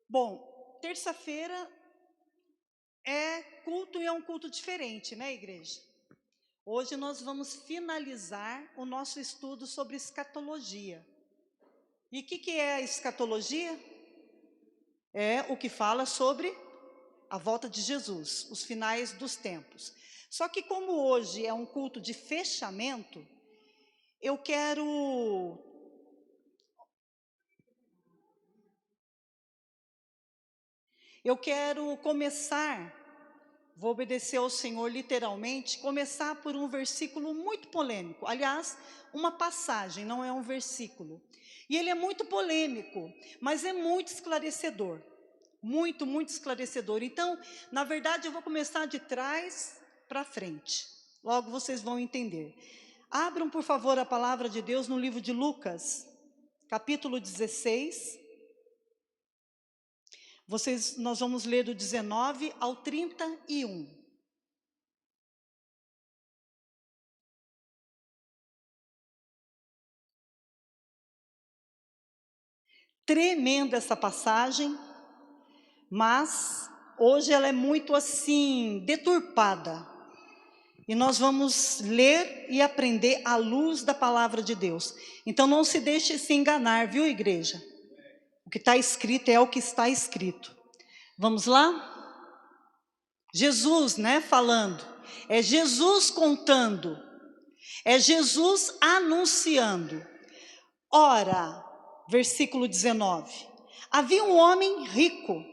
Bom, terça-feira é culto e é um culto diferente, né, igreja? Hoje nós vamos finalizar o nosso estudo sobre escatologia. E o que é a escatologia? É o que fala sobre a volta de Jesus, os finais dos tempos. Só que como hoje é um culto de fechamento, eu quero começar, vou obedecer ao Senhor literalmente, começar por um versículo muito polêmico. Aliás, uma passagem, não é um versículo. E ele é muito polêmico, mas é muito esclarecedor. Muito, muito esclarecedor. Então, na verdade, eu vou começar de trás para frente. Logo vocês vão entender. Abram, por favor, a palavra de Deus no livro de Lucas, capítulo 16. Nós vamos ler do 19 ao 31. Tremenda essa passagem, mas hoje ela é muito assim, deturpada. E nós vamos ler e aprender à luz da palavra de Deus. Então não se deixe se enganar, viu, igreja? O que está escrito é o que está escrito. Vamos lá? Jesus, falando. É Jesus contando. É Jesus anunciando. Ora, versículo 19. Havia um homem rico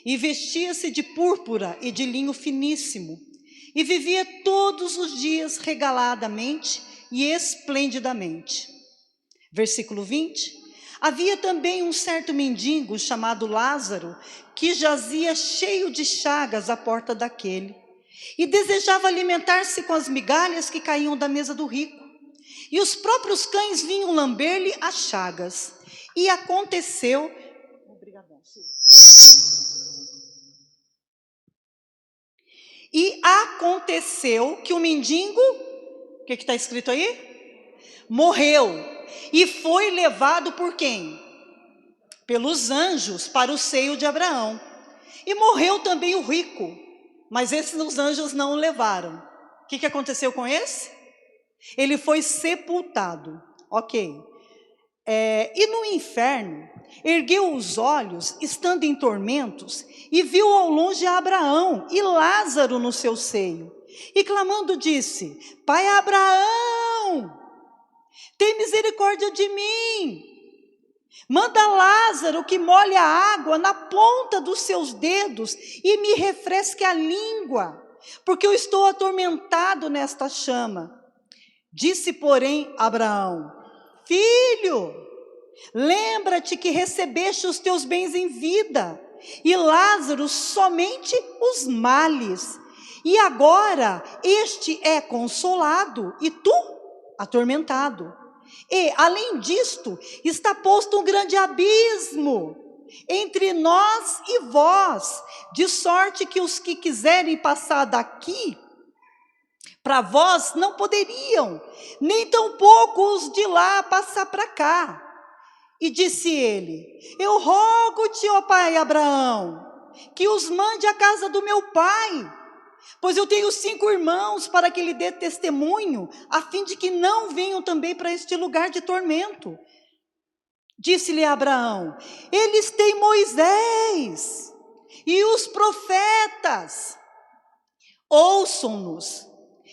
e vestia-se de púrpura e de linho finíssimo e vivia todos os dias regaladamente e esplendidamente. Versículo 20. Havia também um certo mendigo chamado Lázaro, que jazia cheio de chagas à porta daquele, e desejava alimentar-se com as migalhas que caíam da mesa do rico. E os próprios cães vinham lamber-lhe as chagas. E aconteceu... Obrigadão, E aconteceu que o mendigo, o que está escrito aí? Morreu. E foi levado por quem? Pelos anjos para o seio de Abraão. E morreu também o rico, mas esses os anjos não o levaram. O que aconteceu com esse? Ele foi sepultado. Ok. E no inferno, ergueu os olhos, estando em tormentos, e viu ao longe Abraão e Lázaro no seu seio. E clamando disse: Pai Abraão, tem misericórdia de mim. Manda Lázaro que molhe a água na ponta dos seus dedos e me refresque a língua, porque eu estou atormentado nesta chama. Disse, porém, Abraão: Filho, lembra-te que recebeste os teus bens em vida, e Lázaro somente os males. E agora este é consolado, e tu atormentado. E, além disto, está posto um grande abismo entre nós e vós, de sorte que os que quiserem passar daqui para vós não poderiam, nem tampouco os de lá passar para cá. E disse ele: Eu rogo-te, ó pai Abraão, que os mande à casa do meu pai, pois eu tenho 5 irmãos, para que lhe dê testemunho, a fim de que não venham também para este lugar de tormento. Disse-lhe Abraão: Eles têm Moisés e os profetas, ouçam-nos.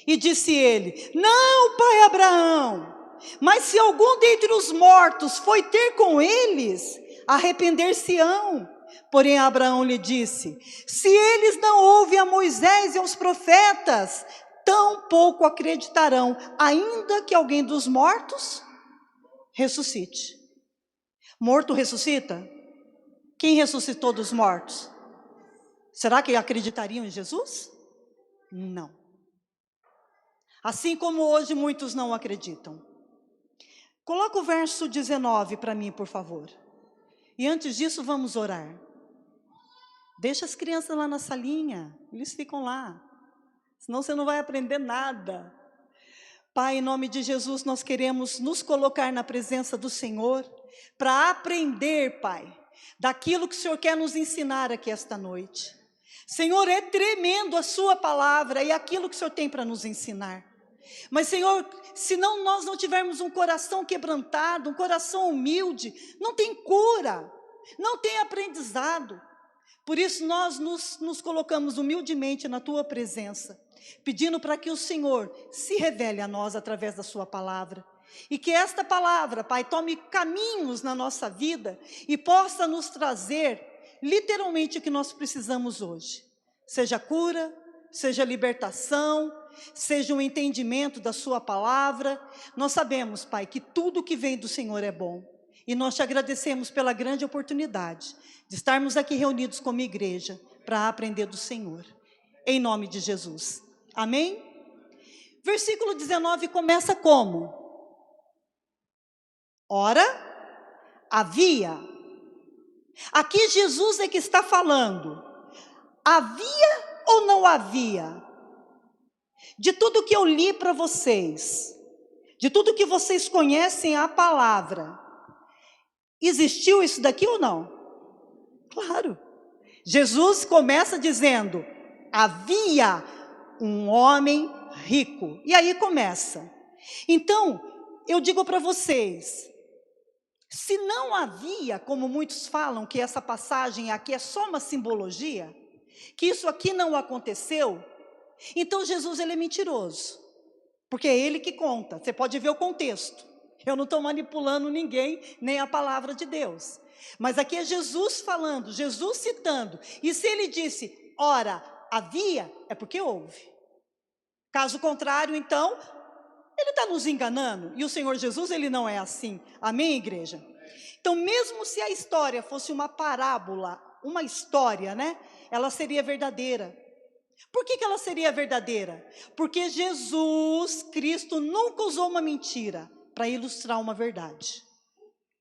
E disse ele: Não, pai Abraão, mas se algum dentre os mortos foi ter com eles, arrepender-se-ão. Porém Abraão lhe disse: Se eles não ouvem a Moisés e aos profetas, tampouco acreditarão, ainda que alguém dos mortos ressuscite. Morto ressuscita? Quem ressuscitou dos mortos? Será que acreditariam em Jesus? Não. Assim como hoje muitos não acreditam. Coloca o verso 19 para mim, por favor. E antes disso, vamos orar. Deixa as crianças lá na salinha, eles ficam lá. Senão você não vai aprender nada. Pai, em nome de Jesus, nós queremos nos colocar na presença do Senhor para aprender, Pai, daquilo que o Senhor quer nos ensinar aqui esta noite. Senhor, é tremendo a sua palavra e aquilo que o Senhor tem para nos ensinar. Mas, Senhor, se nós não tivermos um coração quebrantado, um coração humilde, não tem cura, não tem aprendizado. Por isso nós nos colocamos humildemente na Tua presença, pedindo para que o Senhor se revele a nós através da Sua palavra. E que esta palavra, Pai, tome caminhos na nossa vida e possa nos trazer literalmente o que nós precisamos hoje. Seja cura, seja libertação, seja um entendimento da Sua palavra. Nós sabemos, Pai, que tudo que vem do Senhor é bom. E nós te agradecemos pela grande oportunidade de estarmos aqui reunidos como igreja para aprender do Senhor. Em nome de Jesus. Amém? Versículo 19 começa como? Ora, havia. Aqui Jesus é que está falando. Havia ou não havia? De tudo que eu li para vocês, de tudo que vocês conhecem a palavra, existiu isso daqui ou não? Claro. Jesus começa dizendo, havia um homem rico. E aí começa. Então, eu digo para vocês, se não havia, como muitos falam, que essa passagem aqui é só uma simbologia, que isso aqui não aconteceu, então Jesus ele é mentiroso, porque é ele que conta. Você pode ver o contexto. Eu não estou manipulando ninguém, nem a palavra de Deus. Mas aqui é Jesus falando, Jesus citando. E se ele disse, ora, havia, é porque houve. Caso contrário, então, ele está nos enganando. E o Senhor Jesus, ele não é assim. Amém, igreja? Então, mesmo se a história fosse uma parábola, uma história, né? Ela seria verdadeira. Por que ela seria verdadeira? Porque Jesus Cristo nunca usou uma mentira para ilustrar uma verdade.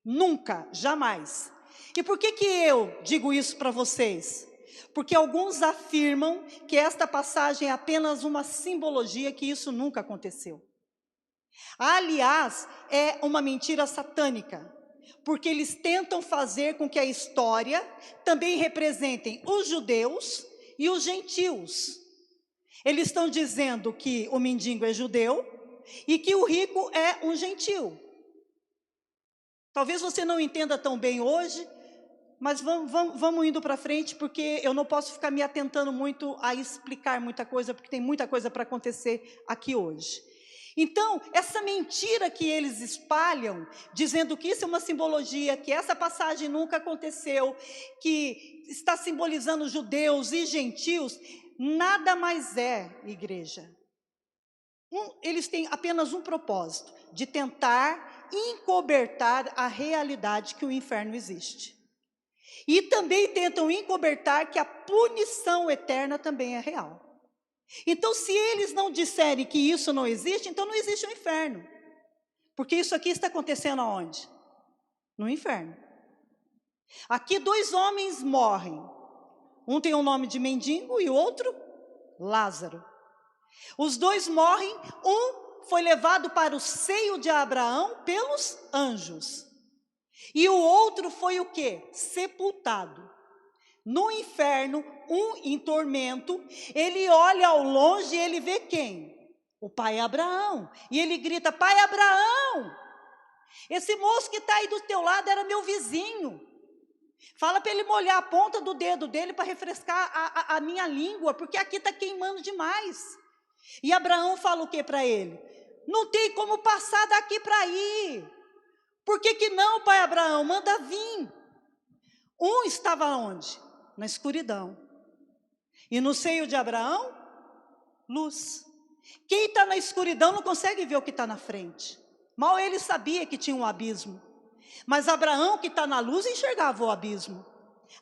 Nunca, jamais. E por que eu digo isso para vocês? Porque alguns afirmam que esta passagem é apenas uma simbologia, que isso nunca aconteceu. Aliás, é uma mentira satânica, porque eles tentam fazer com que a história também representem os judeus e os gentios. Eles estão dizendo que o mendigo é judeu e que o rico é um gentio. Talvez você não entenda tão bem hoje, mas vamos indo para frente, porque eu não posso ficar me atentando muito a explicar muita coisa, porque tem muita coisa para acontecer aqui hoje. Então, essa mentira que eles espalham, dizendo que isso é uma simbologia, que essa passagem nunca aconteceu, que está simbolizando judeus e gentios, nada mais é, igreja. Eles têm apenas um propósito, de tentar encobertar a realidade que o inferno existe. E também tentam encobertar que a punição eterna também é real. Então, se eles não disserem que isso não existe, então não existe o inferno. Porque isso aqui está acontecendo aonde? No inferno. Aqui 2 homens morrem. Um tem o nome de mendigo e o outro, Lázaro. Os 2 morrem, um foi levado para o seio de Abraão pelos anjos. E o outro foi o quê? Sepultado. No inferno, um em tormento, ele olha ao longe e ele vê quem? O pai Abraão. E ele grita, pai Abraão, esse moço que está aí do teu lado era meu vizinho. Fala para ele molhar a ponta do dedo dele para refrescar a minha língua, porque aqui está queimando demais. E Abraão fala o que para ele? Não tem como passar daqui para aí. Por que não, pai Abraão? Manda vir. Um estava onde? Na escuridão. E no seio de Abraão, luz. Quem está na escuridão não consegue ver o que está na frente. Mal ele sabia que tinha um abismo. Mas Abraão, que está na luz, enxergava o abismo.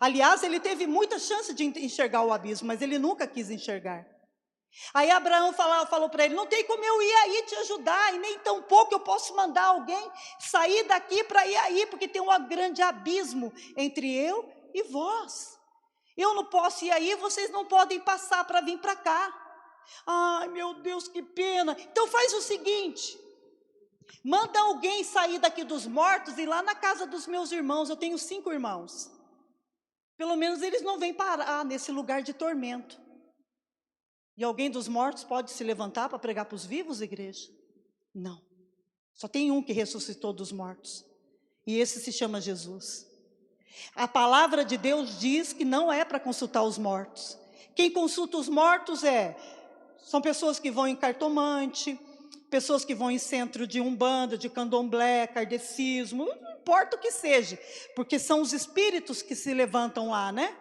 Aliás, ele teve muita chance de enxergar o abismo, mas ele nunca quis enxergar. Aí Abraão falou para ele, não tem como eu ir aí te ajudar, e nem tão pouco eu posso mandar alguém sair daqui para ir aí, porque tem um grande abismo entre eu e vós. Eu não posso ir aí, vocês não podem passar para vir para cá. Ai, meu Deus, que pena. Então faz o seguinte, manda alguém sair daqui dos mortos e ir lá na casa dos meus irmãos. Eu tenho 5 irmãos. Pelo menos eles não vêm parar nesse lugar de tormento. E alguém dos mortos pode se levantar para pregar para os vivos, igreja? Não. Só tem um que ressuscitou dos mortos. E esse se chama Jesus. A palavra de Deus diz que não é para consultar os mortos. Quem consulta os mortos são pessoas que vão em cartomante, pessoas que vão em centro de umbanda, de candomblé, kardecismo, não importa o que seja, porque são os espíritos que se levantam lá, né?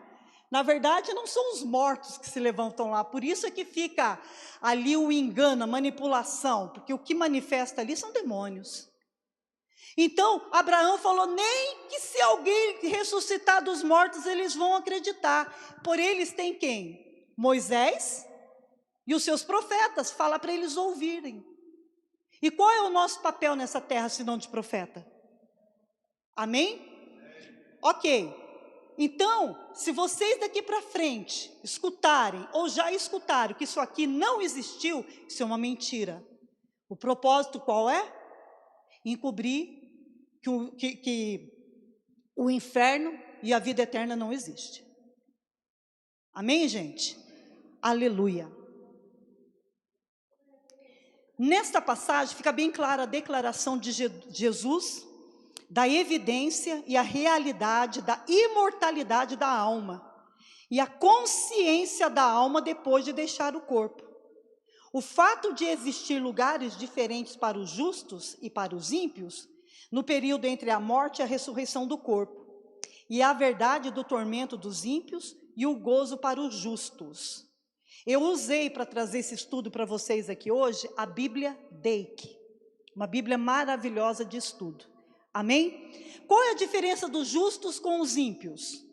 Na verdade, não são os mortos que se levantam lá, por isso é que fica ali o engano, a manipulação, porque o que manifesta ali são demônios. Então, Abraão falou, nem que se alguém ressuscitar dos mortos, eles vão acreditar. Por eles tem quem? Moisés e os seus profetas, fala para eles ouvirem. E qual é o nosso papel nessa terra, senão de profeta? Amém? Ok. Então, se vocês daqui para frente escutarem, ou já escutaram, que isso aqui não existiu, isso é uma mentira. O propósito qual é? Encobrir que o inferno e a vida eterna não existe. Amém, gente? Aleluia. Nesta passagem fica bem clara a declaração de Jesus, da evidência e a realidade da imortalidade da alma, e a consciência da alma depois de deixar o corpo. O fato de existir lugares diferentes para os justos e para os ímpios, no período entre a morte e a ressurreição do corpo, e a verdade do tormento dos ímpios e o gozo para os justos. Eu usei para trazer esse estudo para vocês aqui hoje, a Bíblia Dake, uma Bíblia maravilhosa de estudo. Amém? Qual é a diferença dos justos com os ímpios?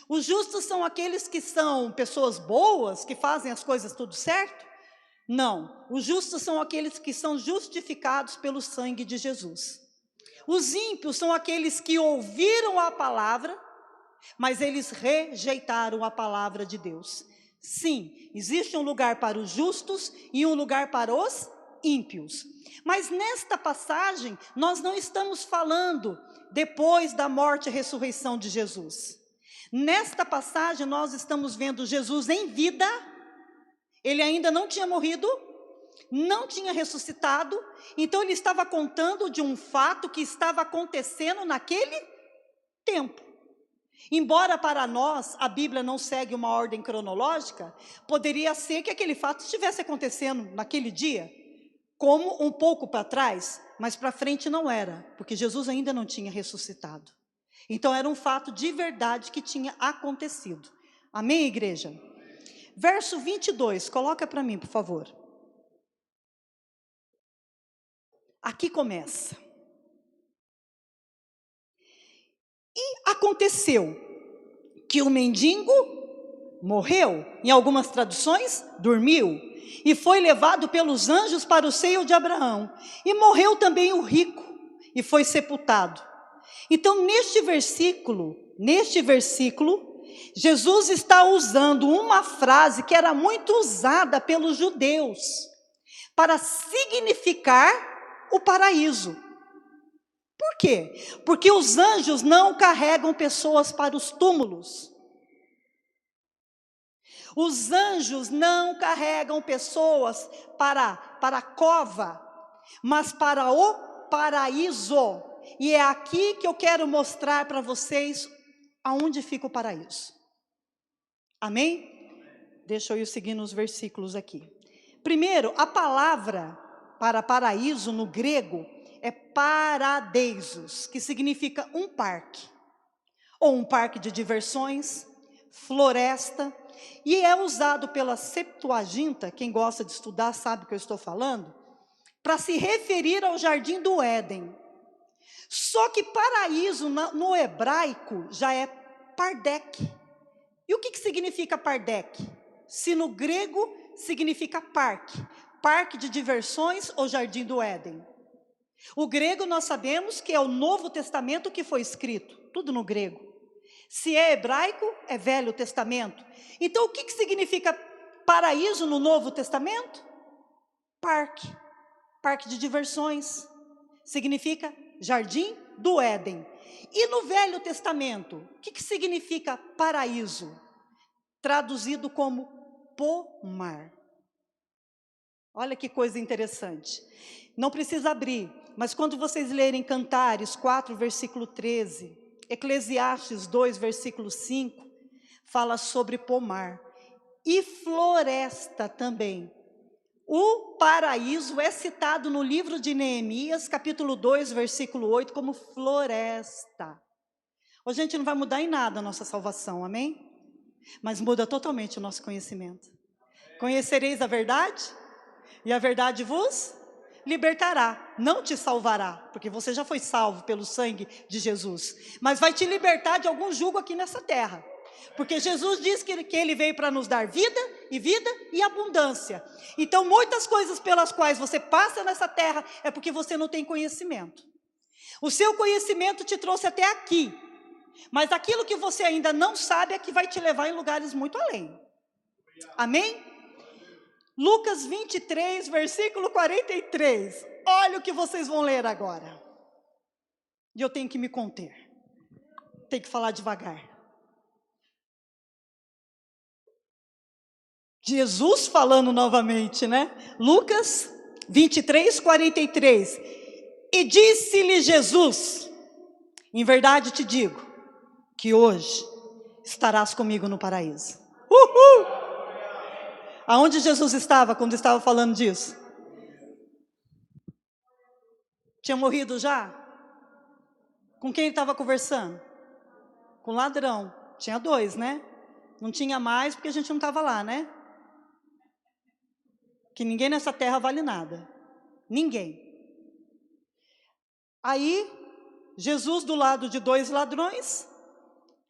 Os justos são aqueles que são pessoas boas, que fazem as coisas tudo certo? Não, os justos são aqueles que são justificados pelo sangue de Jesus. Os ímpios são aqueles que ouviram a palavra, mas eles rejeitaram a palavra de Deus. Sim, existe um lugar para os justos e um lugar para os ímpios. Mas nesta passagem, nós não estamos falando depois da morte e ressurreição de Jesus. Nesta passagem, nós estamos vendo Jesus em vida. Ele ainda não tinha morrido, não tinha ressuscitado, então ele estava contando de um fato que estava acontecendo naquele tempo. Embora para nós a Bíblia não segue uma ordem cronológica, poderia ser que aquele fato estivesse acontecendo naquele dia, como um pouco para trás, mas para frente não era, porque Jesus ainda não tinha ressuscitado. Então era um fato de verdade que tinha acontecido. Amém, igreja? Verso 22, coloca para mim, por favor. Aqui começa. E aconteceu que o mendigo morreu, em algumas traduções, dormiu, e foi levado pelos anjos para o seio de Abraão. E morreu também o rico, e foi sepultado. Então, neste versículo, Jesus está usando uma frase que era muito usada pelos judeus, para significar o paraíso. Por quê? Porque os anjos não carregam pessoas para os túmulos. Os anjos não carregam pessoas para a cova, mas para o paraíso. E é aqui que eu quero mostrar para vocês aonde fica o paraíso. Amém? Deixa eu ir seguindo os versículos aqui. Primeiro, a palavra para paraíso no grego é paradeisos, que significa um parque, ou um parque de diversões, floresta, e é usado pela Septuaginta, quem gosta de estudar sabe o que eu estou falando, para se referir ao jardim do Éden. Só que paraíso no hebraico já é pardek. E o que significa pardek? Se no grego significa parque, parque de diversões ou jardim do Éden. O grego nós sabemos que é o Novo Testamento que foi escrito, tudo no grego. Se é hebraico, é Velho Testamento. Então o que significa paraíso no Novo Testamento? Parque de diversões. Significa jardim do Éden. E no Velho Testamento, o que significa paraíso? Traduzido como pomar. Olha que coisa interessante. Não precisa abrir, mas quando vocês lerem Cantares 4, versículo 13, Eclesiastes 2, versículo 5, fala sobre pomar. E floresta também. O paraíso é citado no livro de Neemias, capítulo 2, versículo 8, como floresta. Hoje a gente não vai mudar em nada a nossa salvação, amém? Mas muda totalmente o nosso conhecimento. Conhecereis a verdade, e a verdade vos libertará, não te salvará, porque você já foi salvo pelo sangue de Jesus, mas vai te libertar de algum jugo aqui nessa terra. Porque Jesus diz que ele veio para nos dar vida e abundância. Então muitas coisas pelas quais você passa nessa terra é porque você não tem conhecimento. O seu conhecimento te trouxe até aqui, mas aquilo que você ainda não sabe é que vai te levar em lugares muito além. Amém? Lucas 23, versículo 43. Olha o que vocês vão ler agora. E eu tenho que me conter. Tenho que falar devagar. Jesus falando novamente, né? Lucas 23, 43. E disse-lhe Jesus: em verdade te digo, que hoje estarás comigo no paraíso. Uhul! Aonde Jesus estava quando estava falando disso? Tinha morrido já? Com quem ele estava conversando? Com o ladrão. Tinha 2, né? Não tinha mais porque a gente não estava lá, né? Que ninguém nessa terra vale nada. Ninguém. Aí, Jesus do lado de 2 ladrões.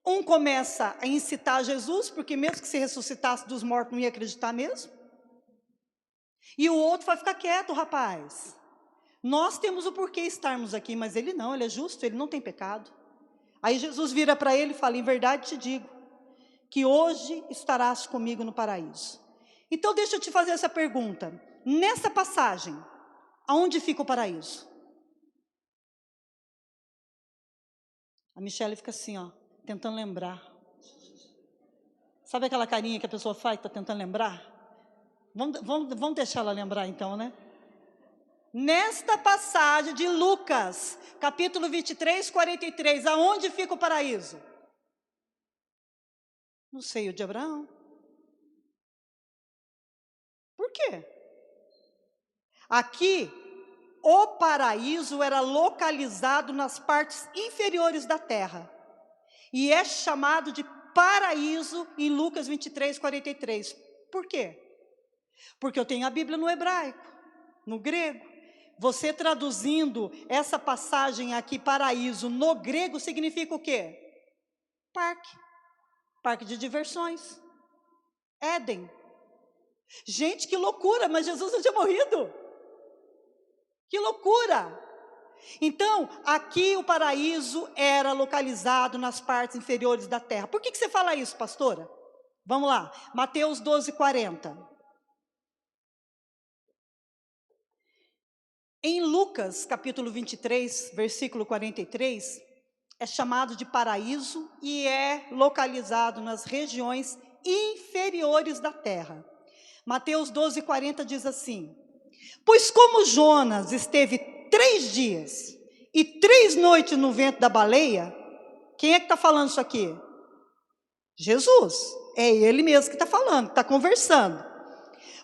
Um começa a incitar Jesus, porque mesmo que se ressuscitasse dos mortos não ia acreditar mesmo. E o outro vai ficar quieto, rapaz. Nós temos o porquê estarmos aqui, mas ele não, ele é justo, ele não tem pecado. Aí Jesus vira para ele e fala: em verdade te digo, que hoje estarás comigo no paraíso. Então deixa eu te fazer essa pergunta. Nessa passagem, aonde fica o paraíso? A Michele fica assim, ó, tentando lembrar. Sabe aquela carinha que a pessoa faz, está tentando lembrar? Vamos deixar ela lembrar então, né? Nesta passagem de Lucas, capítulo 23, 43, aonde fica o paraíso? No seio de Abraão. Por quê? Aqui, o paraíso era localizado nas partes inferiores da terra. E é chamado de paraíso em Lucas 23, 43. Por quê? Porque eu tenho a Bíblia no hebraico, no grego. Você traduzindo essa passagem aqui, paraíso, no grego, significa o quê? Parque. Parque de diversões. Éden. Gente, que loucura, mas Jesus não tinha morrido. Que loucura! Então, aqui o paraíso era localizado nas partes inferiores da terra. Por que você fala isso, pastora? Vamos lá, Mateus 12, 40. Em Lucas, capítulo 23, versículo 43, é chamado de paraíso e é localizado nas regiões inferiores da terra. Mateus 12, 40 diz assim: pois como Jonas esteve 3 dias e 3 noites no ventre da baleia, quem é que está falando isso aqui? Jesus, é ele mesmo que está falando, que está conversando.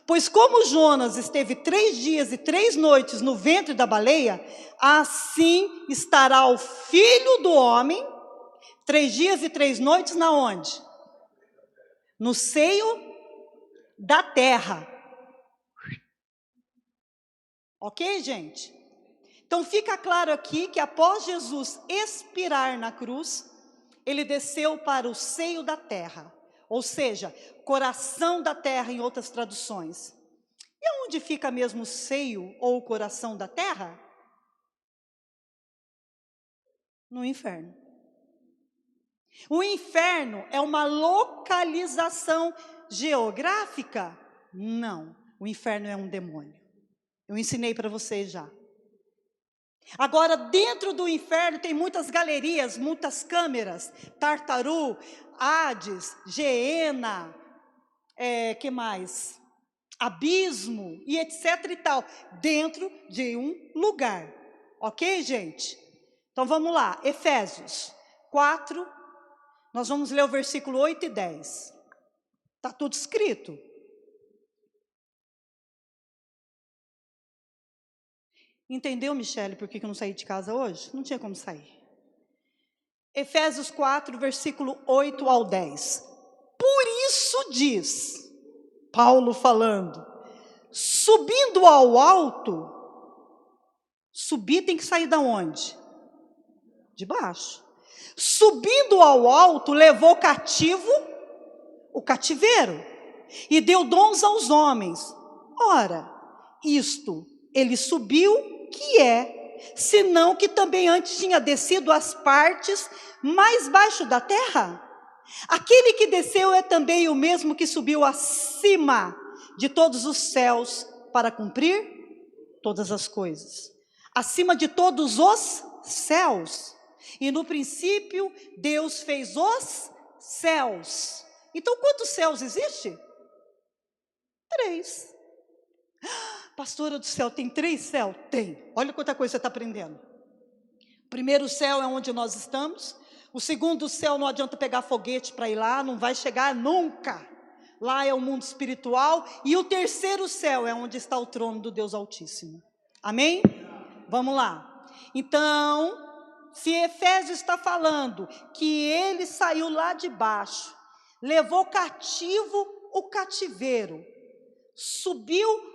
Pois como Jonas esteve 3 dias e 3 noites no ventre da baleia, assim estará o Filho do Homem, 3 dias e 3 noites na onde? No seio da terra. Ok, gente? Então fica claro aqui que após Jesus expirar na cruz, ele desceu para o seio da terra, ou seja, coração da terra em outras traduções. E onde fica mesmo o seio ou o coração da terra? No inferno. O inferno é uma localização geográfica? Não, o inferno é um demônio. Eu ensinei para vocês já. Agora, dentro do inferno tem muitas galerias, muitas câmeras, Tartaru, Hades, Geena, que mais? Abismo e etc e tal, dentro de um lugar. Ok, gente? Então vamos lá, Efésios 4, nós vamos ler o versículo 8 e 10. Está tudo escrito. Entendeu, Michele, por que eu não saí de casa hoje? Não tinha como sair. Efésios 4, versículo 8 ao 10. Por isso diz, Paulo falando, subindo ao alto, subir tem que sair da onde? De baixo. Subindo ao alto, levou cativo o cativeiro e deu dons aos homens. Ora, isto ele subiu, que é, senão que também antes tinha descido às partes mais baixo da terra. Aquele que desceu é também o mesmo que subiu acima de todos os céus para cumprir todas as coisas. Acima de todos os céus. E no princípio, Deus fez os céus. Então, quantos céus existem? 3. Pastora do céu, tem 3 céus? Tem. Olha quanta coisa você está aprendendo. O primeiro céu é onde nós estamos. O segundo céu não adianta pegar foguete para ir lá, não vai chegar nunca. Lá é o mundo espiritual. E o terceiro céu é onde está o trono do Deus Altíssimo. Amém? Vamos lá. Então, se Efésios está falando que ele saiu lá de baixo, levou cativo o cativeiro, subiu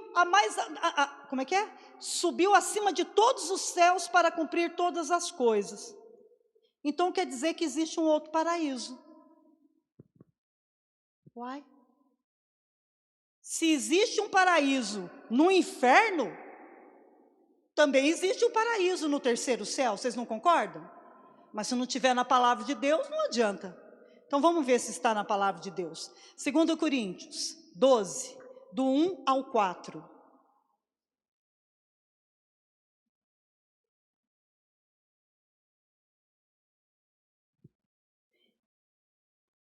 como é que é? Subiu acima de todos os céus para cumprir todas as coisas. Então quer dizer que existe um outro paraíso. Uai. Se existe um paraíso no inferno, também existe um paraíso no terceiro céu, vocês não concordam? Mas se não tiver na palavra de Deus, não adianta. Então vamos ver se está na palavra de Deus. 2 Coríntios 12, do 1 ao 4.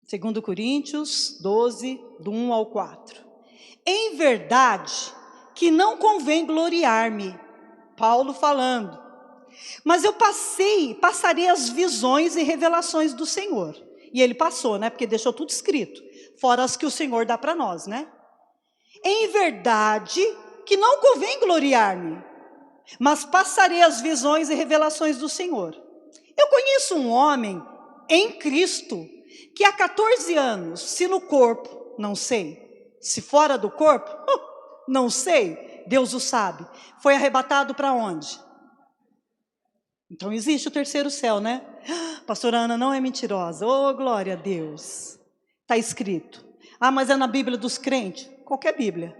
Segundo Coríntios 12, do 1 ao 4. Em verdade, que não convém gloriar-me, Paulo falando, mas eu passarei as visões e revelações do Senhor. E ele passou, né? Porque deixou tudo escrito, fora as que o Senhor dá para nós, né? Em verdade, que não convém gloriar-me, mas passarei as visões e revelações do Senhor. Eu conheço um homem em Cristo, que há 14 anos, se no corpo, não sei, se fora do corpo, não sei, Deus o sabe, foi arrebatado para onde? Então existe o terceiro céu, né? Pastora Ana não é mentirosa, oh glória a Deus, está escrito. Ah, mas é na Bíblia dos crentes? Qualquer Bíblia.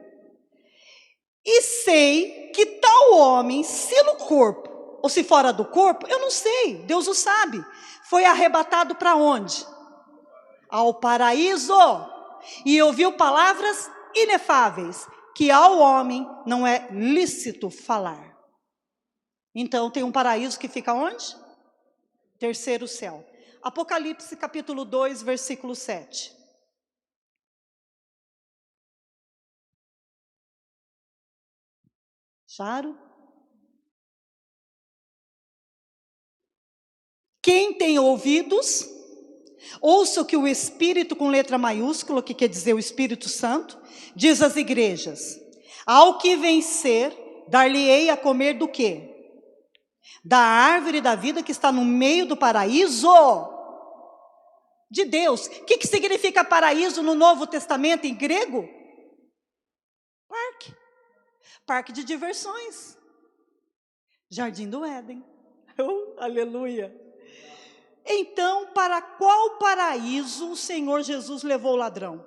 E sei que tal homem, se no corpo, ou se fora do corpo, eu não sei, Deus o sabe, foi arrebatado para onde? Ao paraíso, e ouviu palavras inefáveis, que ao homem não é lícito falar. Então tem um paraíso que fica onde? Terceiro céu. Apocalipse capítulo 2, versículo 7. Acharam? Quem tem ouvidos, ouça o que o Espírito, com letra maiúscula, que quer dizer o Espírito Santo, diz às igrejas. Ao que vencer, dar-lhe-ei a comer do quê? Da árvore da vida que está no meio do paraíso de Deus. O que significa paraíso no Novo Testamento em grego? Parque. Parque de diversões. Jardim do Éden. Aleluia. Então, para qual paraíso o Senhor Jesus levou o ladrão?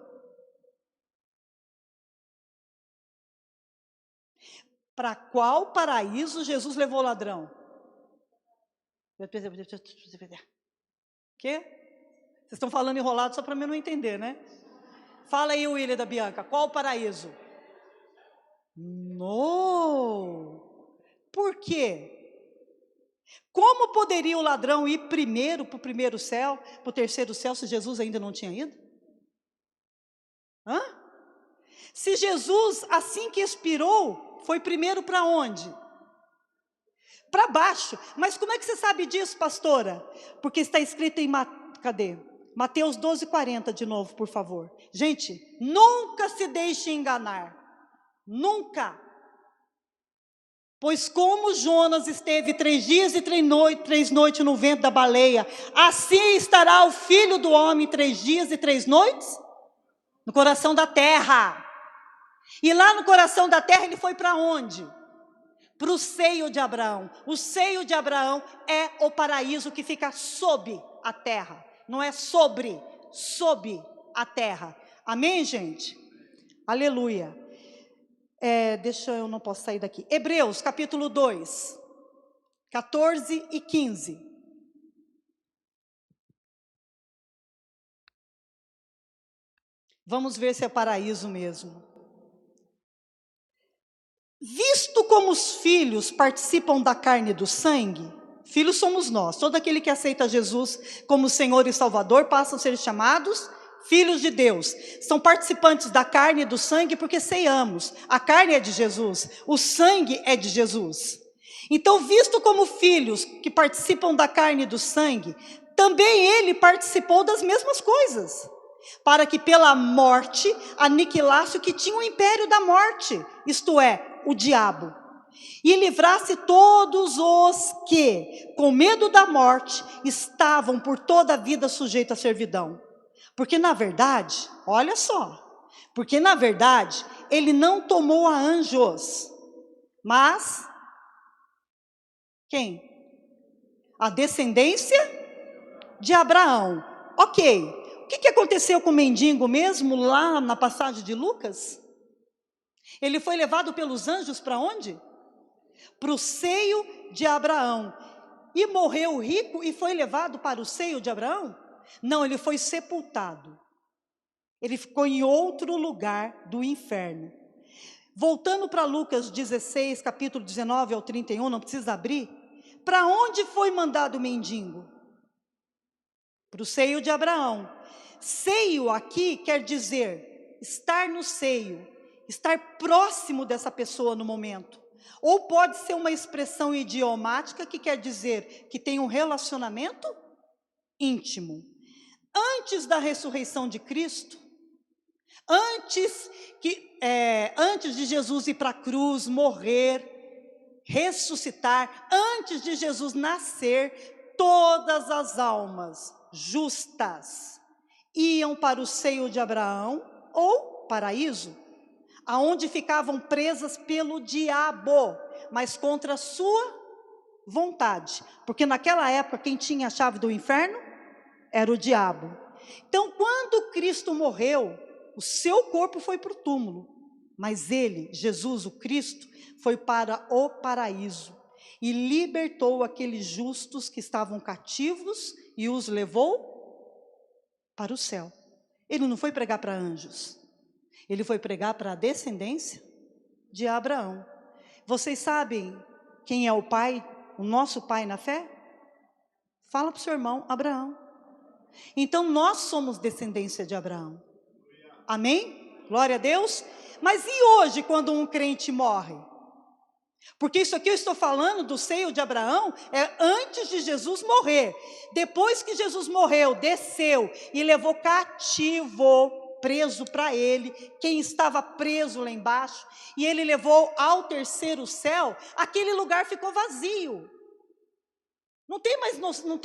Para qual paraíso Jesus levou o ladrão? Quê? Vocês estão falando enrolado só para mim não entender, né? Fala aí, William da Bianca, qual paraíso? No. Por quê? Como poderia o ladrão ir primeiro para o primeiro céu, para o terceiro céu, se Jesus ainda não tinha ido? Hã? Se Jesus, assim que expirou, foi primeiro para onde? Para baixo. Mas como é que você sabe disso, pastora? Porque está escrito em cadê? Mateus 12:40 de novo, por favor. Gente, nunca se deixe enganar. Nunca. Pois como Jonas esteve 3 dias e 3 noites no ventre da baleia, assim estará o Filho do Homem 3 dias e 3 noites no coração da terra. E lá no coração da terra ele foi para onde? Para o seio de Abraão. O seio de Abraão é o paraíso que fica sob a terra. Não é sob a terra. Amém, gente? Aleluia. Eu não posso sair daqui. Hebreus, capítulo 2, 14 e 15. Vamos ver se é paraíso mesmo. Visto como os filhos participam da carne e do sangue, filhos somos nós, todo aquele que aceita Jesus como Senhor e Salvador passam a ser chamados filhos de Deus. São participantes da carne e do sangue porque ceiamos. A carne é de Jesus, o sangue é de Jesus. Então, visto como filhos que participam da carne e do sangue, também ele participou das mesmas coisas, para que pela morte aniquilasse o que tinha o império da morte, isto é, o diabo, e livrasse todos os que, com medo da morte, estavam por toda a vida sujeitos à servidão. Porque na verdade, olha só, porque na verdade, ele não tomou a anjos, mas quem? A descendência de Abraão. Ok, o que aconteceu com o mendigo mesmo lá na passagem de Lucas? Ele foi levado pelos anjos para onde? Para o seio de Abraão. E morreu rico e foi levado para o seio de Abraão? Não, ele foi sepultado. Ele ficou em outro lugar do inferno. Voltando para Lucas 16, capítulo 19 ao 31, não precisa abrir. Para onde foi mandado o mendigo? Para o seio de Abraão. Seio aqui quer dizer estar no seio, estar próximo dessa pessoa no momento. Ou pode ser uma expressão idiomática que quer dizer que tem um relacionamento íntimo. Antes da ressurreição de Cristo, antes de Jesus ir para a cruz, morrer, ressuscitar, antes de Jesus nascer, todas as almas justas iam para o seio de Abraão, ou paraíso, aonde ficavam presas pelo diabo, mas contra a sua vontade, porque naquela época quem tinha a chave do inferno era o diabo. Então, quando Cristo morreu, o seu corpo foi para o túmulo, mas ele, Jesus, o Cristo, foi para o paraíso e libertou aqueles justos que estavam cativos e os levou para o céu. Ele não foi pregar para anjos, ele foi pregar para a descendência de Abraão. Vocês sabem quem é o pai, o nosso pai na fé? Fala para o seu irmão, Abraão. Então nós somos descendência de Abraão. Amém? Glória a Deus. Mas e hoje quando um crente morre? Porque isso aqui eu estou falando do seio de Abraão, é antes de Jesus morrer. Depois que Jesus morreu, desceu e levou cativo, preso para ele, quem estava preso lá embaixo, e ele levou ao terceiro céu, aquele lugar ficou vazio. Não tem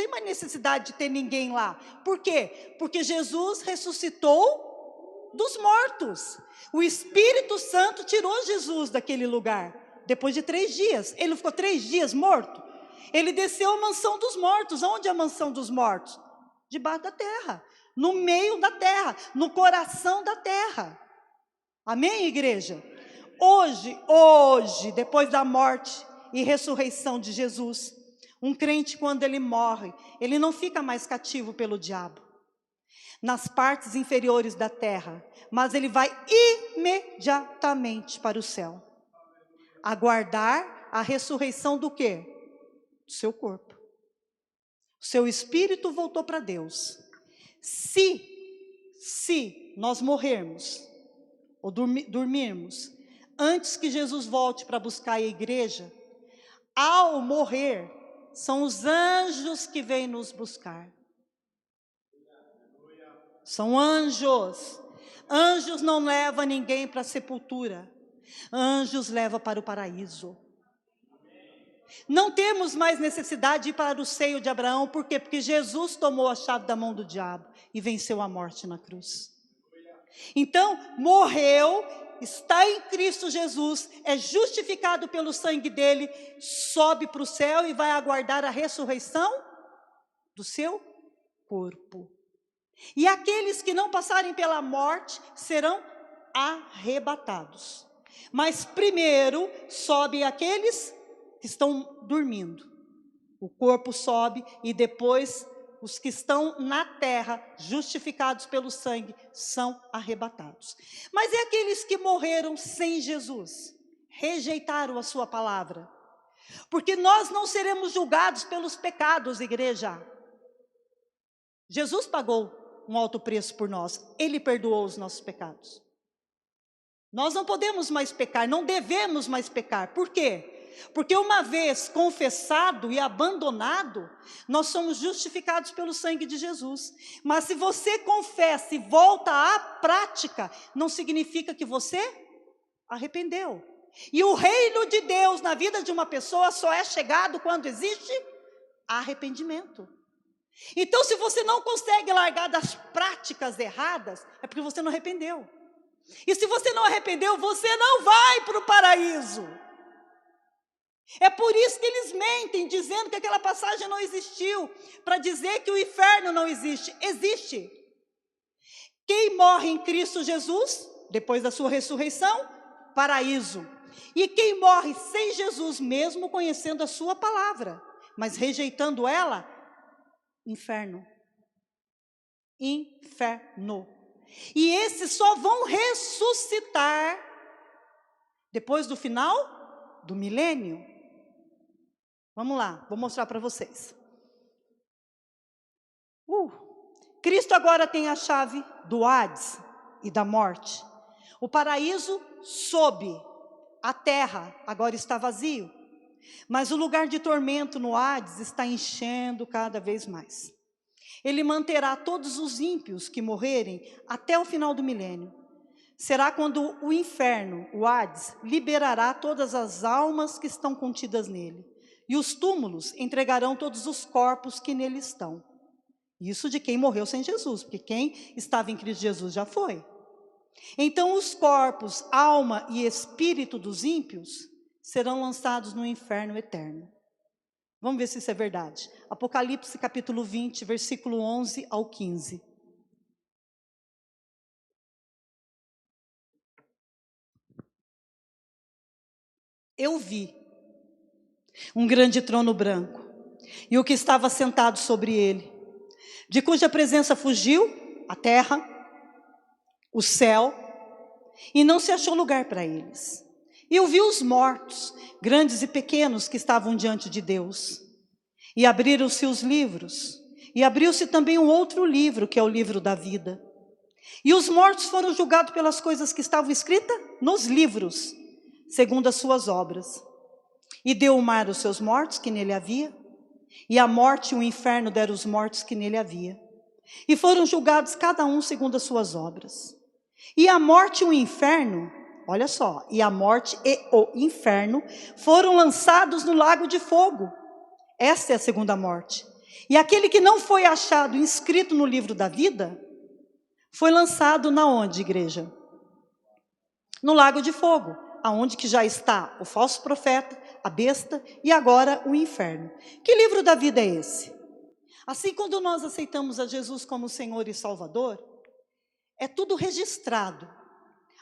mais necessidade de ter ninguém lá. Por quê? Porque Jesus ressuscitou dos mortos. O Espírito Santo tirou Jesus daquele lugar. Depois de 3 dias. Ele não ficou 3 dias morto? Ele desceu à mansão dos mortos. Onde é a mansão dos mortos? Debaixo da terra. No meio da terra. No coração da terra. Amém, igreja? Hoje, depois da morte e ressurreição de Jesus, um crente, quando ele morre, ele não fica mais cativo pelo diabo, nas partes inferiores da terra, mas ele vai imediatamente para o céu, aguardar a ressurreição do quê? do seu corpo. O seu espírito voltou para Deus. Se nós morrermos ou dormirmos antes que Jesus volte para buscar a igreja, ao morrer, são os anjos que vêm nos buscar. São anjos. Anjos não levam ninguém para a sepultura. Anjos levam para o paraíso. Não temos mais necessidade de ir para o seio de Abraão. Por quê? Porque Jesus tomou a chave da mão do diabo e venceu a morte na cruz. Então, morreu, está em Cristo Jesus, é justificado pelo sangue dele, sobe para o céu e vai aguardar a ressurreição do seu corpo. E aqueles que não passarem pela morte serão arrebatados. Mas primeiro sobe aqueles que estão dormindo. O corpo sobe e depois os que estão na terra, justificados pelo sangue, são arrebatados. Mas e aqueles que morreram sem Jesus? Rejeitaram a sua palavra. Porque nós não seremos julgados pelos pecados, igreja. Jesus pagou um alto preço por nós. Ele perdoou os nossos pecados. Nós não podemos mais pecar, não devemos mais pecar. Por quê? Porque uma vez confessado e abandonado, nós somos justificados pelo sangue de Jesus. Mas se você confessa e volta à prática, não significa que você arrependeu. E o reino de Deus na vida de uma pessoa só é chegado quando existe arrependimento. Então, se você não consegue largar das práticas erradas, é porque você não arrependeu. E se você não arrependeu, você não vai para o paraíso. É por isso que eles mentem, dizendo que aquela passagem não existiu, para dizer que o inferno não existe. Existe. Quem morre em Cristo Jesus, depois da sua ressurreição, paraíso. E quem morre sem Jesus, mesmo conhecendo a sua palavra, mas rejeitando ela, inferno. Inferno. E esses só vão ressuscitar depois do final do milênio. Vamos lá, vou mostrar para vocês. Cristo agora tem a chave do Hades e da morte. O paraíso soube, a terra agora está vazio. Mas o lugar de tormento no Hades está enchendo cada vez mais. Ele manterá todos os ímpios que morrerem até o final do milênio. Será quando o inferno, o Hades, liberará todas as almas que estão contidas nele. E os túmulos entregarão todos os corpos que nele estão. Isso de quem morreu sem Jesus, porque quem estava em Cristo Jesus já foi. Então os corpos, alma e espírito dos ímpios serão lançados no inferno eterno. Vamos ver se isso é verdade. Apocalipse capítulo 20, versículo 11 ao 15. Eu vi um grande trono branco, e o que estava sentado sobre ele, de cuja presença fugiu a terra, o céu, e não se achou lugar para eles. E eu vi os mortos, grandes e pequenos, que estavam diante de Deus. E abriram-se os livros, e abriu-se também um outro livro, que é o livro da vida. E os mortos foram julgados pelas coisas que estavam escritas nos livros, segundo as suas obras. E deu o mar os seus mortos que nele havia, e a morte e o inferno deram os mortos que nele havia. E foram julgados cada um segundo as suas obras. E a morte e o inferno, olha só, e a morte e o inferno foram lançados no lago de fogo. Esta é a segunda morte. E aquele que não foi achado inscrito no livro da vida, foi lançado na onde, igreja? No lago de fogo, aonde que já está o falso profeta, a besta e agora o inferno. Que livro da vida é esse? Assim, quando nós aceitamos a Jesus como Senhor e Salvador, é tudo registrado.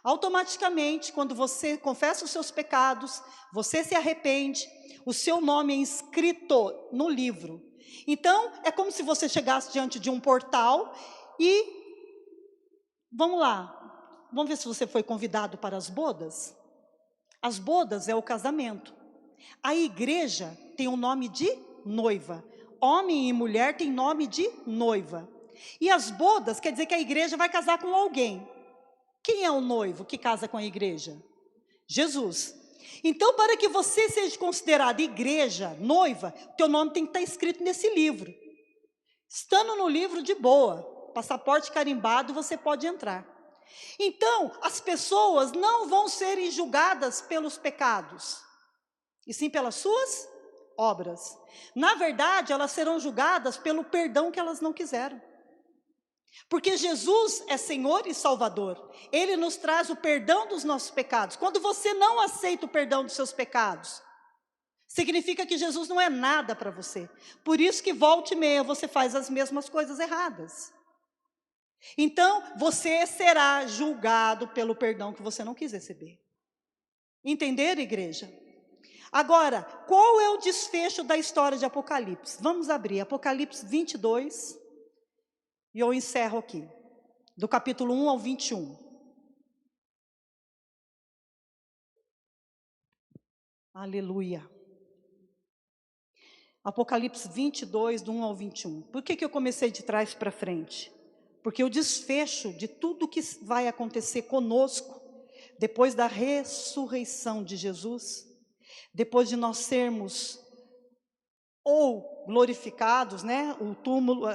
Automaticamente, quando você confessa os seus pecados, você se arrepende, o seu nome é inscrito no livro. Então, é como se você chegasse diante de um portal e, vamos lá, vamos ver se você foi convidado para as bodas. As bodas é o casamento. A igreja tem o nome de noiva. Homem e mulher têm nome de noiva. E as bodas quer dizer que a igreja vai casar com alguém. Quem é o noivo que casa com a igreja? Jesus. Então, para que você seja considerada igreja, noiva, teu nome tem que estar escrito nesse livro. Estando no livro, de boa, passaporte carimbado, você pode entrar. Então, as pessoas não vão serem julgadas pelos pecados, e sim pelas suas obras. Na verdade, elas serão julgadas pelo perdão que elas não quiseram. Porque Jesus é Senhor e Salvador. Ele nos traz o perdão dos nossos pecados. Quando você não aceita o perdão dos seus pecados, significa que Jesus não é nada para você. Por isso que volta e meia você faz as mesmas coisas erradas. Então, você será julgado pelo perdão que você não quis receber. Entenderam, igreja? Agora, qual é o desfecho da história de Apocalipse? Vamos abrir Apocalipse 22, e eu encerro aqui, do capítulo 1 ao 21. Aleluia. Apocalipse 22, do 1 ao 21. Por que eu comecei de trás para frente? Porque o desfecho de tudo que vai acontecer conosco, depois da ressurreição de Jesus, depois de nós sermos ou glorificados, né, o túmulo,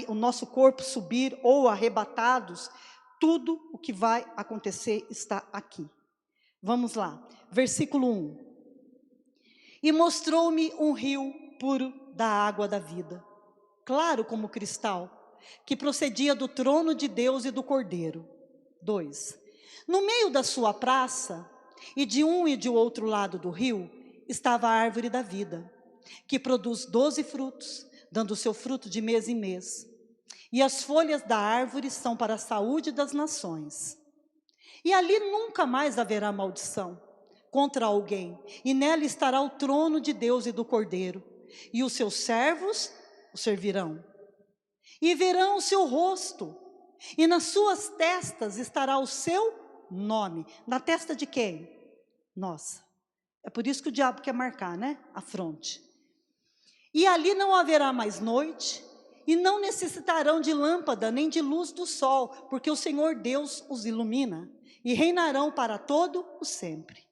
o nosso corpo subir, ou arrebatados, tudo o que vai acontecer está aqui. Vamos lá, versículo 1. E mostrou-me um rio puro da água da vida, claro como cristal, que procedia do trono de Deus e do Cordeiro. 2. No meio da sua praça, e de um e de outro lado do rio, estava a árvore da vida, que produz 12 frutos, dando o seu fruto de mês em mês. E as folhas da árvore são para a saúde das nações. E ali nunca mais haverá maldição contra alguém, e nela estará o trono de Deus e do Cordeiro, e os seus servos o servirão. E verão o seu rosto, e nas suas testas estará o seu nome. Na testa de quem? Nossa. É por isso que o diabo quer marcar, né? A fronte. E ali não haverá mais noite, e não necessitarão de lâmpada, nem de luz do sol, porque o Senhor Deus os ilumina, e reinarão para todo o sempre.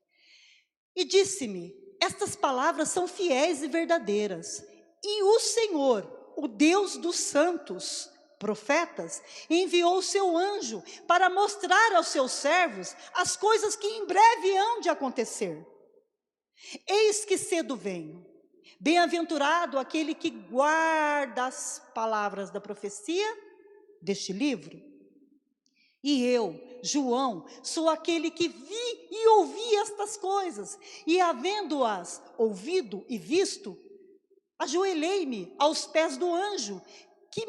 E disse-me, estas palavras são fiéis e verdadeiras, e o Senhor, o Deus dos santos, profetas, enviou o seu anjo para mostrar aos seus servos as coisas que em breve hão de acontecer. Eis que cedo venho. Bem-aventurado aquele que guarda as palavras da profecia deste livro. E eu, João, sou aquele que vi e ouvi estas coisas, e havendo-as ouvido e visto, ajoelhei-me aos pés do anjo, que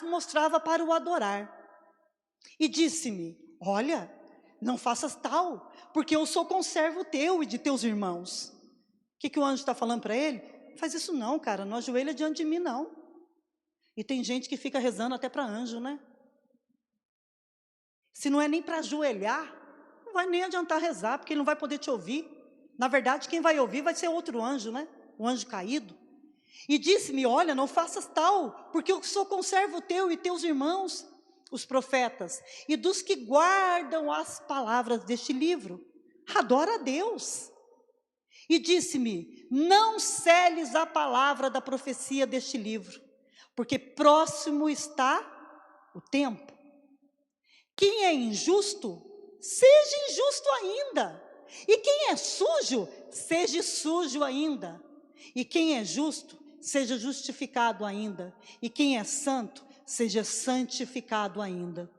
mostrava para o adorar. E disse-me, olha, não faças tal, porque eu sou conservo teu e de teus irmãos. O que o anjo está falando para ele? Não faz isso não, cara, não ajoelha diante de mim não. E tem gente que fica rezando até para anjo, né? Se não é nem para ajoelhar, não vai nem adiantar rezar, porque ele não vai poder te ouvir. Na verdade, quem vai ouvir vai ser outro anjo, né? O anjo caído. E disse-me, olha, não faças tal, porque eu sou conservo teu e teus irmãos, os profetas, e dos que guardam as palavras deste livro. Adora a Deus. E disse-me, não seles a palavra da profecia deste livro, porque próximo está o tempo. Quem é injusto, seja injusto ainda. E quem é sujo, seja sujo ainda. E quem é justo, seja justificado ainda. E quem é santo, seja santificado ainda.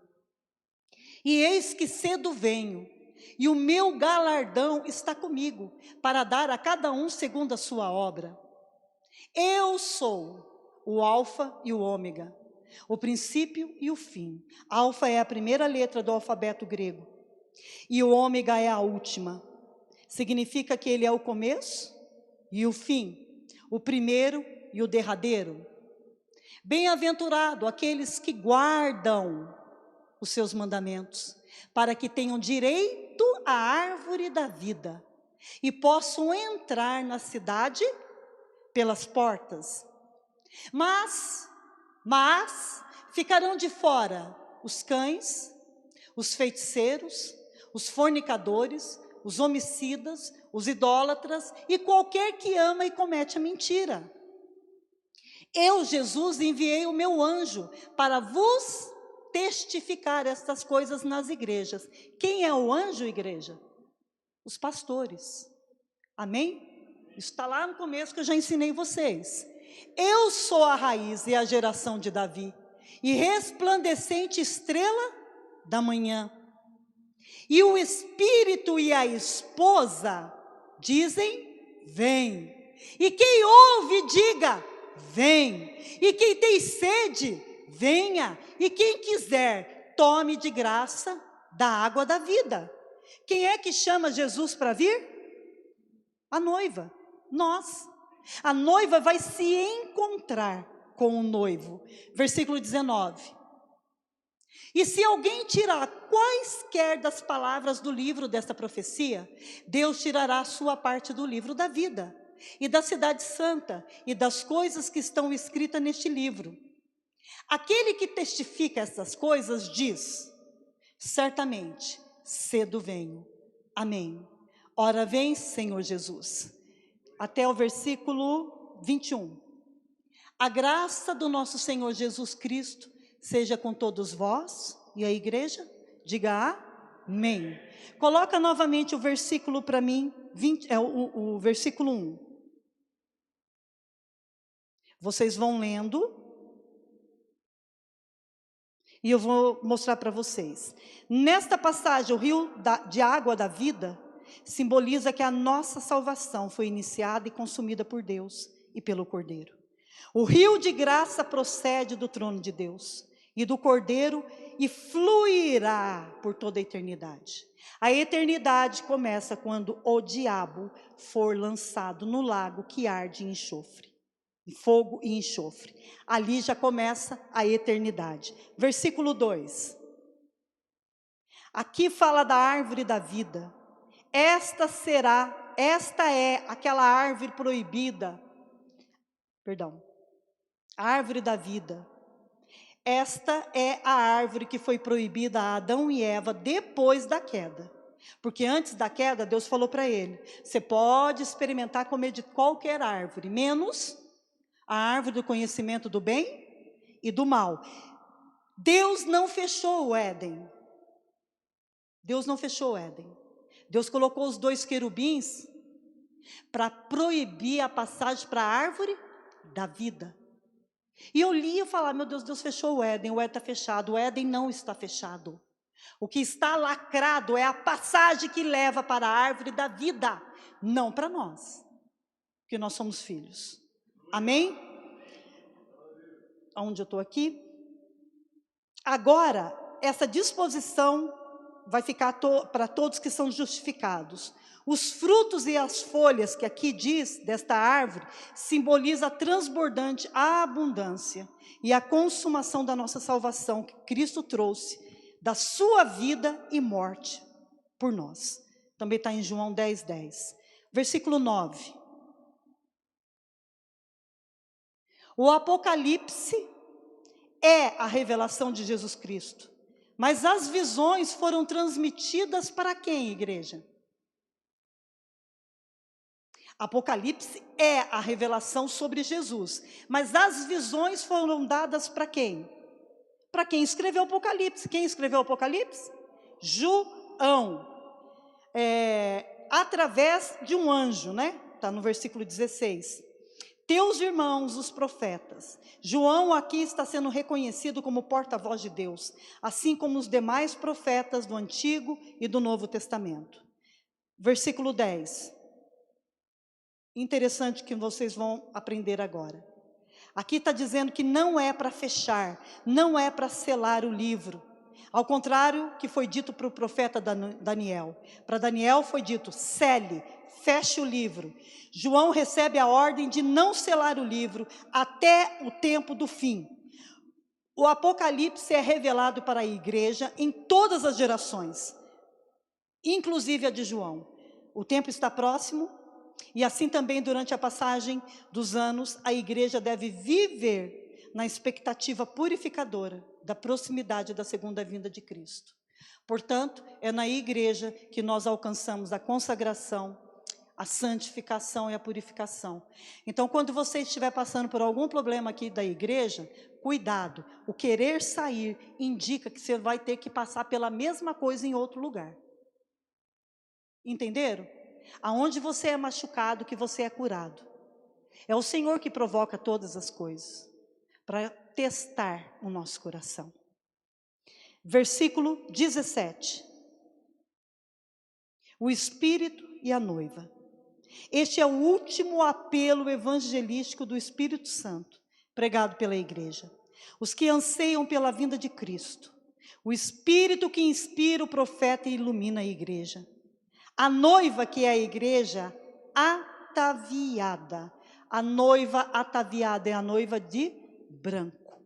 E eis que cedo venho, e o meu galardão está comigo, para dar a cada um segundo a sua obra. Eu sou o Alfa e o Ômega, o princípio e o fim. Alfa é a primeira letra do alfabeto grego, e o Ômega é a última. Significa que ele é o começo e o fim, o primeiro e o derradeiro. Bem-aventurado aqueles que guardam os seus mandamentos, para que tenham direito à árvore da vida e possam entrar na cidade pelas portas. Mas ficarão de fora os cães, os feiticeiros, os fornicadores, os homicidas, os idólatras e qualquer que ama e comete a mentira. Eu, Jesus, enviei o meu anjo para vos testificar estas coisas nas igrejas. Quem é o anjo, igreja? Os pastores. Amém? Isso está lá no começo que eu já ensinei vocês. Eu sou a raiz e a geração de Davi, e resplandecente estrela da manhã. E o Espírito e a esposa dizem, vem. E quem ouve, diga, vem. E quem tem sede, venha. E quem quiser, tome de graça da água da vida. Quem é que chama Jesus para vir? A noiva, nós. A noiva vai se encontrar com o noivo. Versículo 19. E se alguém tirar quaisquer das palavras do livro desta profecia, Deus tirará a sua parte do livro da vida, e da cidade santa, e das coisas que estão escritas neste livro. Aquele que testifica essas coisas diz, certamente, cedo venho. Amém. Ora vem, Senhor Jesus. Até o versículo 21. A graça do nosso Senhor Jesus Cristo seja com todos vós. E a igreja? Diga amém. Coloca novamente o versículo para mim, o versículo 1. Vocês vão lendo. E eu vou mostrar para vocês. Nesta passagem, o rio de água da vida simboliza que a nossa salvação foi iniciada e consumida por Deus e pelo Cordeiro. O rio de graça procede do trono de Deus e do Cordeiro e fluirá por toda a eternidade. A eternidade começa quando o diabo for lançado no lago que arde em enxofre. Fogo e enxofre. Ali já começa a eternidade. Versículo 2. Aqui fala da árvore da vida. Esta é aquela árvore proibida. A árvore da vida. Esta é a árvore que foi proibida a Adão e Eva depois da queda. Porque antes da queda, Deus falou para ele, você pode experimentar comer de qualquer árvore, menos a árvore do conhecimento do bem e do mal. Deus não fechou o Éden. Deus não fechou o Éden. Deus colocou os 2 querubins para proibir a passagem para a árvore da vida. E eu li e falava, meu Deus, Deus fechou o Éden está fechado. O Éden não está fechado. O que está lacrado é a passagem que leva para a árvore da vida, não para nós, porque nós somos filhos. Amém? Onde eu estou aqui? Agora, essa disposição vai ficar para todos que são justificados. Os frutos e as folhas que aqui diz, desta árvore, simboliza a transbordante abundância e a consumação da nossa salvação que Cristo trouxe, da sua vida e morte por nós. Também está em João 10:10. Versículo 9. O Apocalipse é a revelação de Jesus Cristo. Mas as visões foram transmitidas para quem, igreja? Apocalipse é a revelação sobre Jesus. Mas as visões foram dadas para quem? Para quem escreveu o Apocalipse. Quem escreveu o Apocalipse? João. Através de um anjo, né? Está no versículo 16. Teus irmãos, os profetas. João aqui está sendo reconhecido como porta-voz de Deus, assim como os demais profetas do Antigo e do Novo Testamento. Versículo 10. Interessante que vocês vão aprender agora. Aqui está dizendo que não é para fechar, não é para selar o livro. Ao contrário que foi dito para o profeta Daniel. Para Daniel foi dito, cele, feche o livro. João recebe a ordem de não selar o livro até o tempo do fim. O Apocalipse é revelado para a igreja em todas as gerações, inclusive a de João. O tempo está próximo, e assim também durante a passagem dos anos, a igreja deve viver na expectativa purificadora da proximidade da segunda vinda de Cristo. Portanto, é na igreja que nós alcançamos a consagração, a santificação e a purificação. Então, quando você estiver passando por algum problema aqui da igreja, cuidado, o querer sair indica que você vai ter que passar pela mesma coisa em outro lugar. Entenderam? Aonde você é machucado, que você é curado. É o Senhor que provoca todas as coisas, para testar o nosso coração. Versículo 17. O Espírito e a noiva. Este é o último apelo evangelístico do Espírito Santo, pregado pela igreja. Os que anseiam pela vinda de Cristo. O Espírito que inspira o profeta e ilumina a igreja. A noiva, que é a igreja, ataviada. A noiva ataviada é a noiva de branco.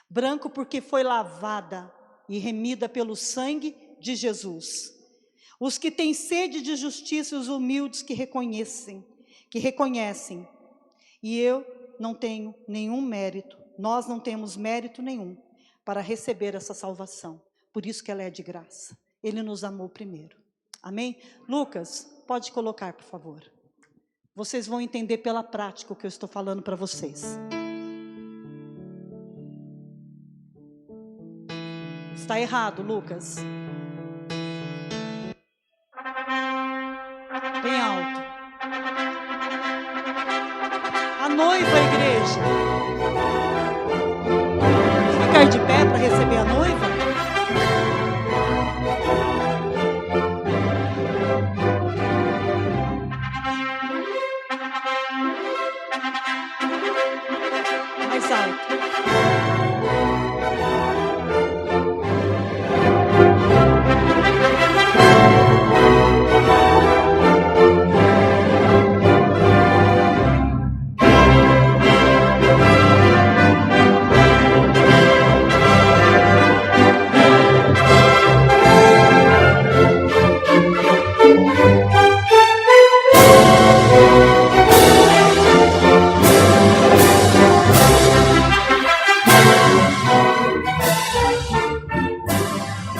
Branco porque foi lavada e remida pelo sangue de Jesus. Os que têm sede de justiça e os humildes que reconhecem. E eu não tenho nenhum mérito, nós não temos mérito nenhum para receber essa salvação. Por isso que ela é de graça. Ele nos amou primeiro. Amém? Lucas, pode colocar, por favor. Vocês vão entender pela prática o que eu estou falando para vocês. Está errado, Lucas. Bem alto. A noiva, igreja. Ficar de pé para receber a noiva? Mais alto.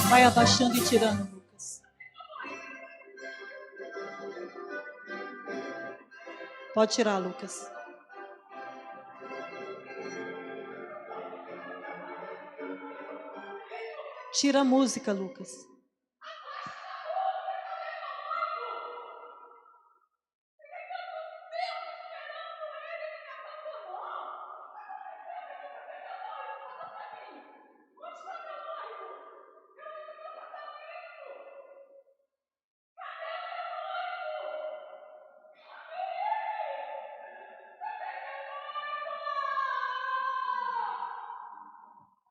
Vai abaixando e tirando, Lucas. Pode tirar, Lucas. Tira a música, Lucas.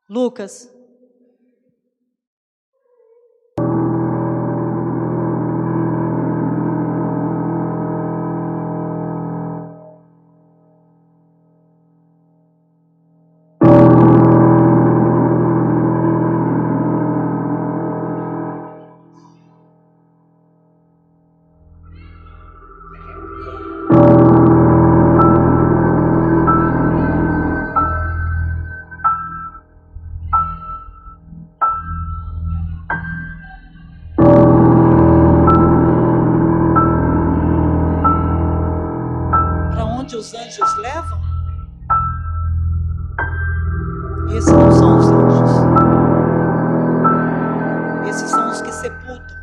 Lucas. Os anjos levam? Esses não são os anjos. Esses são os que sepultam.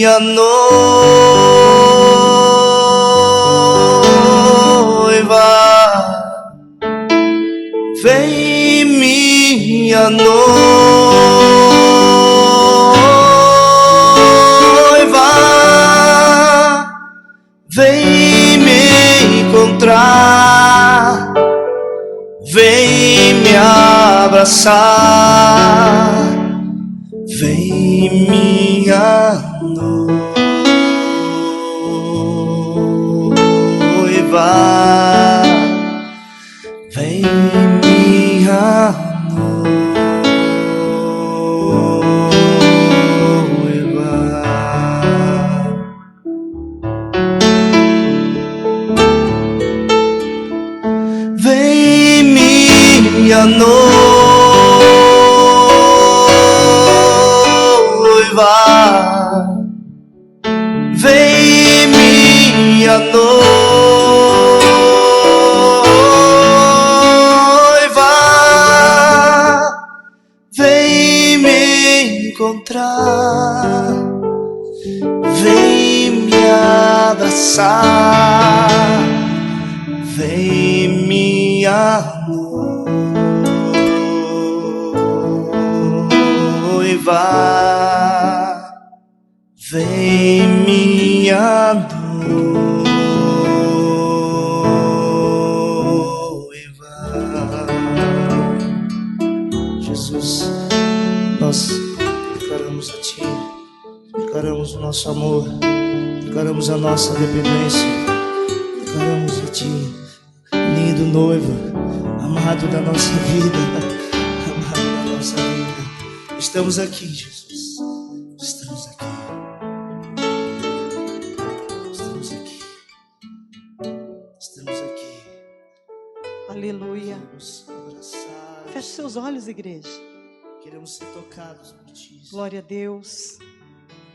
minha noiva, vem minha noiva, vem me encontrar, vem me abraçar, vem minha noiva, vem minha noiva. Vem minha noiva, vem minha noiva, vem me encontrar, vem me abraçar, vem minha noiva, vem minha noiva. Jesus, nós declaramos a Ti, declaramos o nosso amor, declaramos a nossa dependência, declaramos a Ti, lindo noivo, amado da nossa vida, amado da nossa vida. Estamos aqui, Jesus, estamos aqui, estamos aqui, estamos aqui. Aleluia. Queremos abraçar, Feche seus olhos, igreja. queremos ser tocados por Ti. Glória a Deus.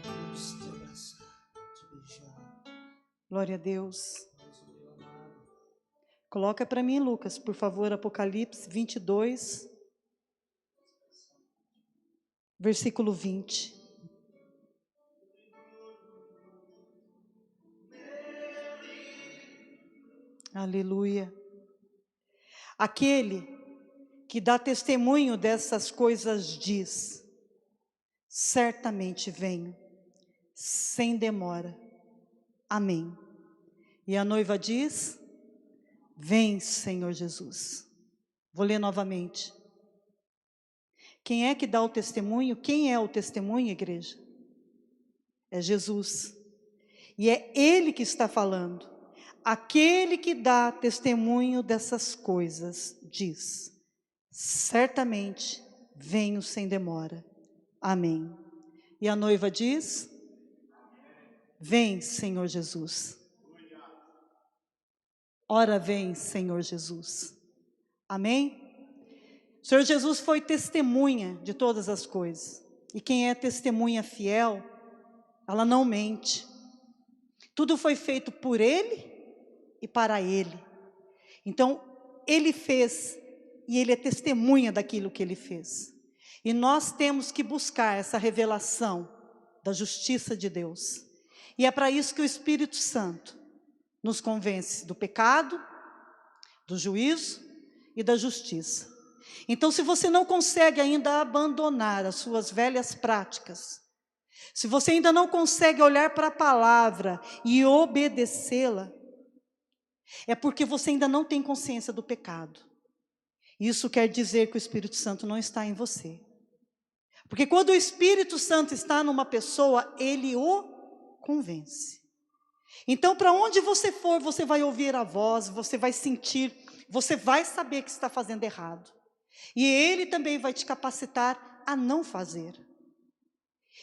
Queremos te abraçar, te beijar. Glória a Deus. Coloca para mim, Lucas, por favor, Apocalipse 22, versículo 20. Aleluia. Aquele que dá testemunho dessas coisas diz: certamente venho, sem demora. Amém. E a noiva diz: vem, Senhor Jesus. Vou ler novamente. Quem é que dá o testemunho? Quem é o testemunho, igreja? É Jesus. E é Ele que está falando. Aquele que dá testemunho dessas coisas diz: certamente venho sem demora. Amém. E a noiva diz: vem, Senhor Jesus. Ora vem, Senhor Jesus. Amém? O Senhor Jesus foi testemunha de todas as coisas. E quem é testemunha fiel, ela não mente. Tudo foi feito por Ele e para Ele. Então, Ele fez e Ele é testemunha daquilo que Ele fez. E nós temos que buscar essa revelação da justiça de Deus. E é para isso que o Espírito Santo nos convence do pecado, do juízo e da justiça. Então, se você não consegue ainda abandonar as suas velhas práticas, se você ainda não consegue olhar para a palavra e obedecê-la, é porque você ainda não tem consciência do pecado. Isso quer dizer que o Espírito Santo não está em você. Porque quando o Espírito Santo está numa pessoa, ele o convence. Então, para onde você for, você vai ouvir a voz, você vai sentir, você vai saber que está fazendo errado. E Ele também vai te capacitar a não fazer.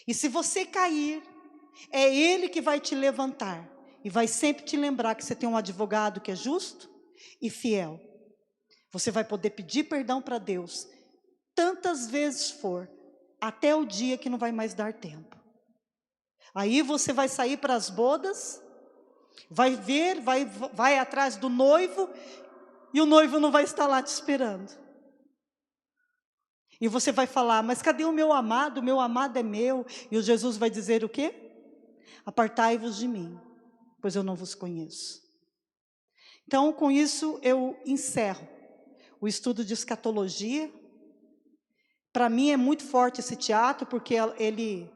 E se você cair, é Ele que vai te levantar. E vai sempre te lembrar que você tem um advogado que é justo e fiel. Você vai poder pedir perdão para Deus tantas vezes for, até o dia que não vai mais dar tempo. Aí você vai sair para as bodas, vai ver, vai atrás do noivo, e o noivo não vai estar lá te esperando. E você vai falar: mas cadê o meu amado? O meu amado é meu. E o Jesus vai dizer o quê? apartai-vos de mim, pois eu não vos conheço. Então, com isso, eu encerro o estudo de escatologia. Para mim é muito forte esse teatro, porque ele,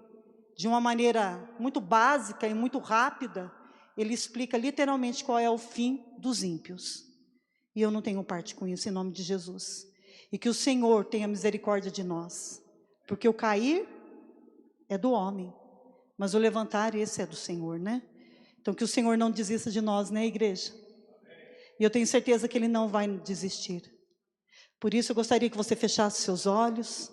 de uma maneira muito básica e muito rápida, ele explica literalmente qual é o fim dos ímpios. E eu não tenho parte com isso, em nome de Jesus. E que o Senhor tenha misericórdia de nós, porque o cair é do homem, mas o levantar, esse é do Senhor, né? Então que o Senhor não desista de nós, né, igreja? E eu tenho certeza que Ele não vai desistir. Por isso eu gostaria que você fechasse seus olhos.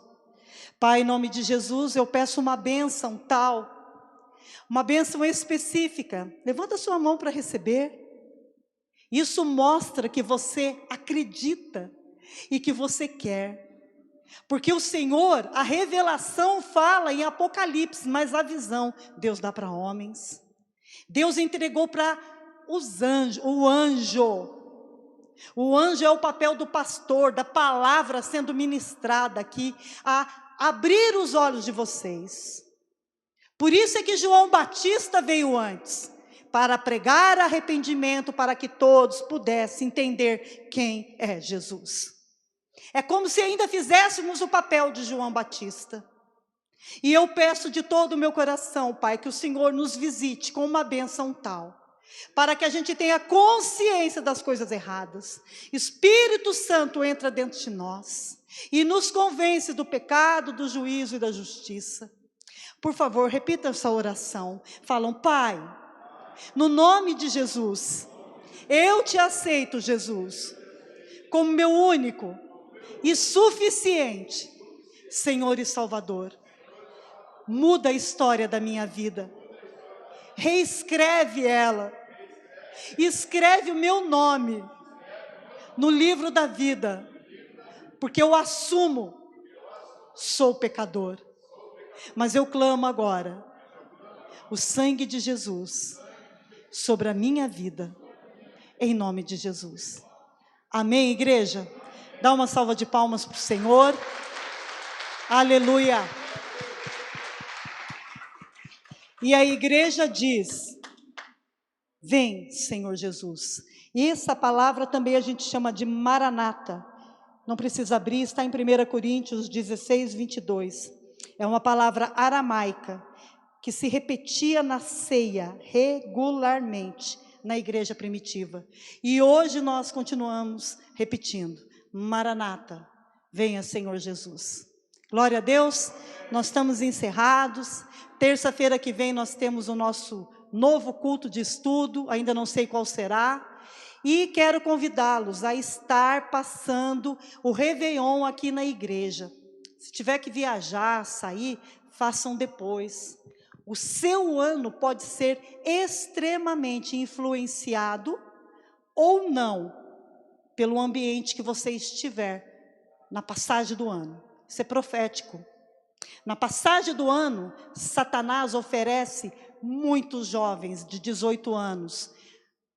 Pai, em nome de Jesus, eu peço uma bênção tal, uma bênção específica. Levanta sua mão para receber. Isso mostra que você acredita e que você quer. Porque o Senhor, a revelação fala em Apocalipse, mas a visão Deus dá para homens. Deus entregou para os anjos, o anjo. O anjo é o papel do pastor, da palavra sendo ministrada aqui, a abrir os olhos de vocês. Por isso é que João Batista veio antes, para pregar arrependimento, para que todos pudessem entender quem é Jesus. É como se ainda fizéssemos o papel de João Batista. E eu peço de todo o meu coração, Pai, que o Senhor nos visite com uma bênção tal, para que a gente tenha consciência das coisas erradas. Espírito Santo entra dentro de nós e nos convence do pecado, do juízo e da justiça. Por favor, repita essa oração. Falam: Pai, no nome de Jesus, eu te aceito, Jesus, como meu único e suficiente Senhor e Salvador. Muda a história da minha vida, reescreve ela, escreve o meu nome no livro da vida, porque eu assumo, sou pecador, mas eu clamo agora o sangue de Jesus sobre a minha vida, em nome de Jesus. Amém, igreja? Dá uma salva de palmas para o Senhor. Aleluia. E a igreja diz: vem, Senhor Jesus. E essa palavra também a gente chama de Maranata. Não precisa abrir, está em 1 Coríntios 16, 22. É uma palavra aramaica que se repetia na ceia regularmente na igreja primitiva. E hoje nós continuamos repetindo: Maranata, venha, Senhor Jesus. Glória a Deus, nós estamos encerrados. Terça-feira que vem nós temos o nosso novo culto de estudo, ainda não sei qual será. E quero convidá-los a estar passando o Réveillon aqui na igreja. Se tiver que viajar, sair, façam depois. O seu ano pode ser extremamente influenciado ou não pelo ambiente que você estiver na passagem do ano. Isso é profético. Na passagem do ano, Satanás oferece muitos jovens de 18 anos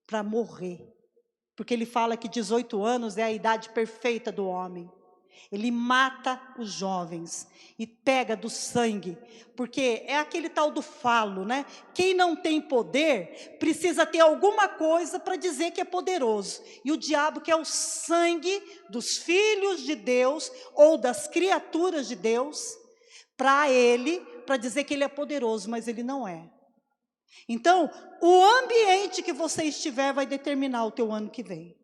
para morrer. Porque ele fala que 18 anos é a idade perfeita do homem. Ele mata os jovens e pega do sangue, porque é aquele tal do falo, né? Quem não tem poder precisa ter alguma coisa para dizer que é poderoso. E o diabo quer o sangue dos filhos de Deus ou das criaturas de Deus para ele, para dizer que ele é poderoso, mas ele não é. Então, o ambiente que você estiver vai determinar o teu ano que vem.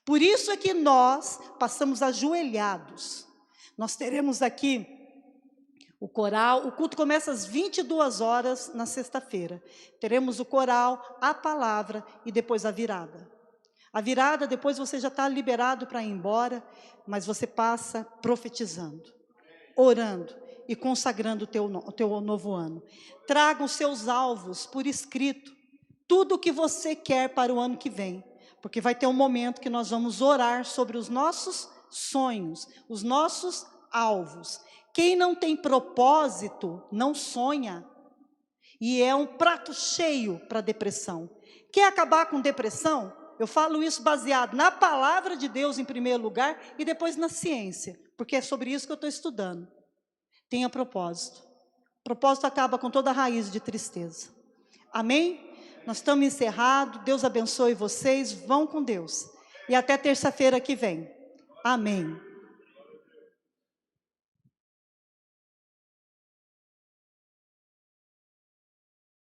Por isso é que nós passamos ajoelhados. Nós teremos aqui o coral, o culto começa às 22 horas na sexta-feira. Teremos o coral, a palavra e depois a virada. A virada, depois você já está liberado para ir embora, mas você passa profetizando, orando e consagrando o teu novo ano. Traga os seus alvos por escrito, tudo o que você quer para o ano que vem. Porque vai ter um momento que nós vamos orar sobre os nossos sonhos, os nossos alvos. Quem não tem propósito, não sonha. E é um prato cheio para depressão. Quer acabar com depressão? Eu falo isso baseado na palavra de Deus em primeiro lugar e depois na ciência. Porque é sobre isso que eu estou estudando. Tenha propósito. Propósito acaba com toda a raiz de tristeza. Amém? Nós estamos encerrados. Deus abençoe vocês. Vão com Deus. E até terça-feira que vem. Amém.